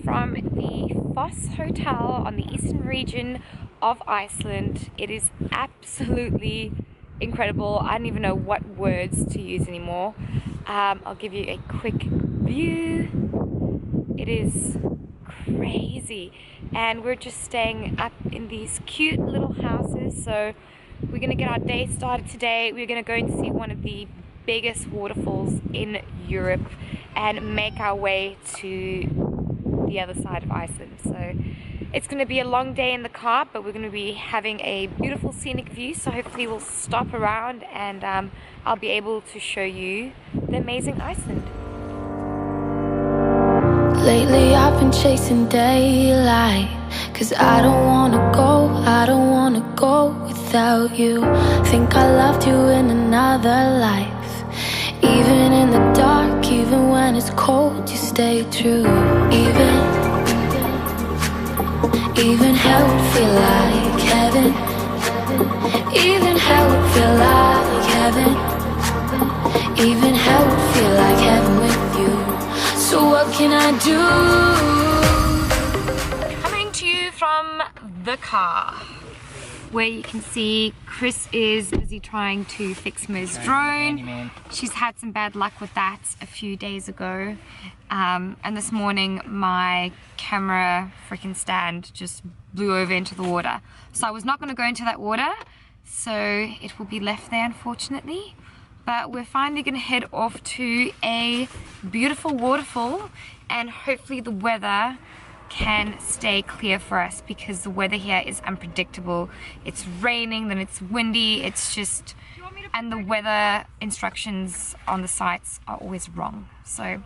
from the Foss Hotel on the eastern region of Iceland. It is absolutely incredible. I don't even know what words to use anymore. I'll give you a quick view. It is crazy, and we're just staying up in these cute little houses. So we're gonna get our day started today. We're gonna go and see one of the biggest waterfalls in Europe and make our way to the other side of Iceland. So it's going to be a long day in the car, but we're going to be having a beautiful scenic view, so hopefully we'll stop around and I'll be able to show you the amazing Iceland. Lately I've been chasing daylight, 'cause I don't wanna go without you. Think I loved you in another life. Even in the dark, even when it's cold, you stay true. Even hell would feel like heaven. Even hell would feel like heaven. Even hell would feel like heaven with you. So what can I do? Coming to you from the car, where you can see Chris is busy trying to fix Mo's drone. She's had some bad luck with that a few days ago. And this morning my camera freaking stand just blew over into the water. So I was not going to go into that water, so it will be left there unfortunately. But we're finally going to head off to a beautiful waterfall, and hopefully the weather can stay clear for us, because the weather here is unpredictable. It's raining, then it's windy, it's just, and the weather instructions on the sites are always wrong. So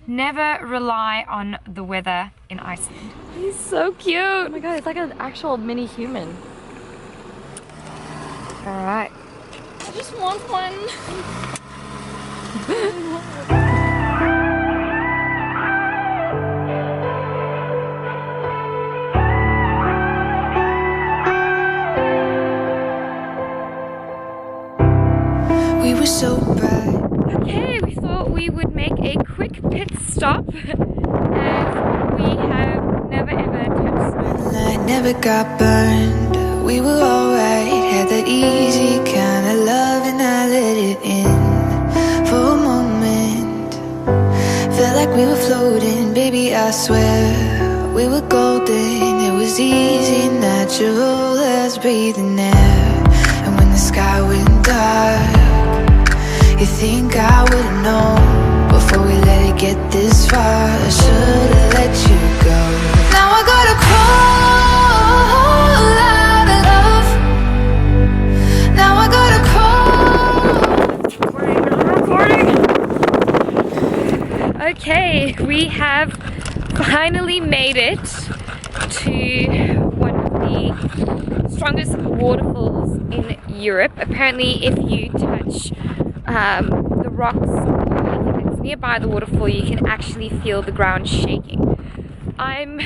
never rely on the weather in Iceland. He's so cute. Oh my god, it's like an actual mini human. All right. I just want one. We were so bright. Okay, we thought we would make a quick pit stop, as we have never ever touched snow. The light never got burned. We were alright, had that easy kind of love, and I let it in for a moment. Felt like we were floating, baby, I swear we were golden. It was easy, natural as breathing air. And when the sky went dark, you think I would've known before we let it get this far. I should've let you go. Now I gotta crawl out of love. Now I gotta crawl. Recording. Okay, we have finally made it to one of the strongest waterfalls in Europe. Apparently, if you touch the rocks that's nearby the waterfall, you can actually feel the ground shaking. I'm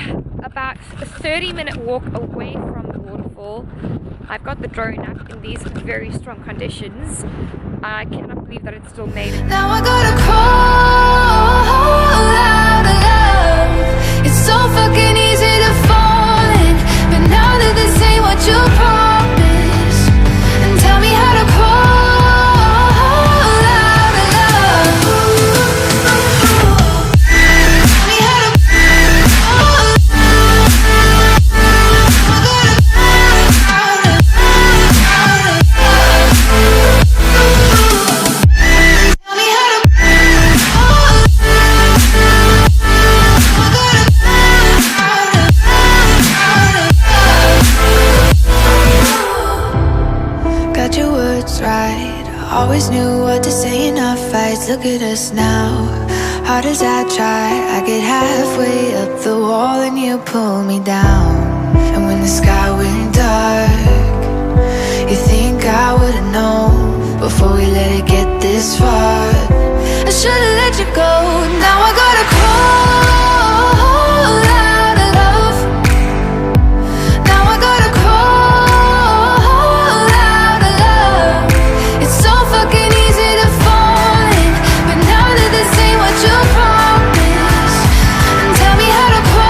about a 30-minute walk away from the waterfall. I've got the drone up in these very strong conditions. I cannot believe that it still made it. Now I gotta crawl out of love. It's so fucking easy to fall in, but now that this ain't what you promised, and tell me how to crawl. Always knew what to say in our fights. Look at us now. Hard as I try, I get halfway up the wall and you pull me down. And when the sky went dark, you think I would've known before we let it get this far. I should've let you go. Now I gotta crawl out of love. Now I gotta crawl out of love. It's so fucking easy to fall in, but now that this ain't what you promised, and tell me how to crawl.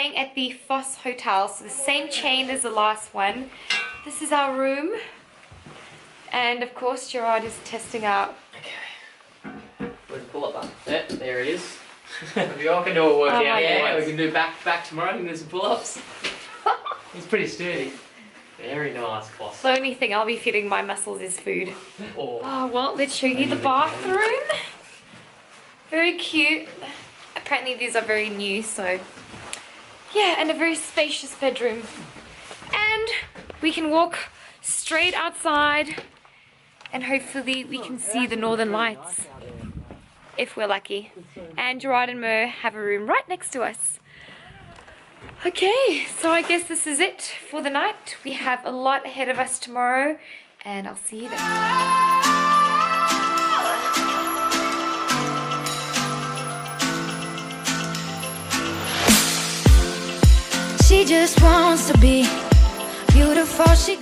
staying at the Foss Hotel, so the same chain as the last one. This is our room. And of course, Gerard is testing out. Okay. Where's the pull-up button? Yeah, there it is. We all can do a workout. Yeah, we can do back tomorrow. We can do some pull-ups. He's pretty sturdy. Very nice, Foss. The only thing I'll be feeding my muscles is food. Oh, Well, let's show you the bathroom. Very cute. Apparently these are very new, so yeah, and a very spacious bedroom. And we can walk straight outside and hopefully we can see the northern lights if we're lucky. And Gerard and Mo have a room right next to us. Okay, so I guess this is it for the night. We have a lot ahead of us tomorrow and I'll see you then. She just wants to be beautiful. She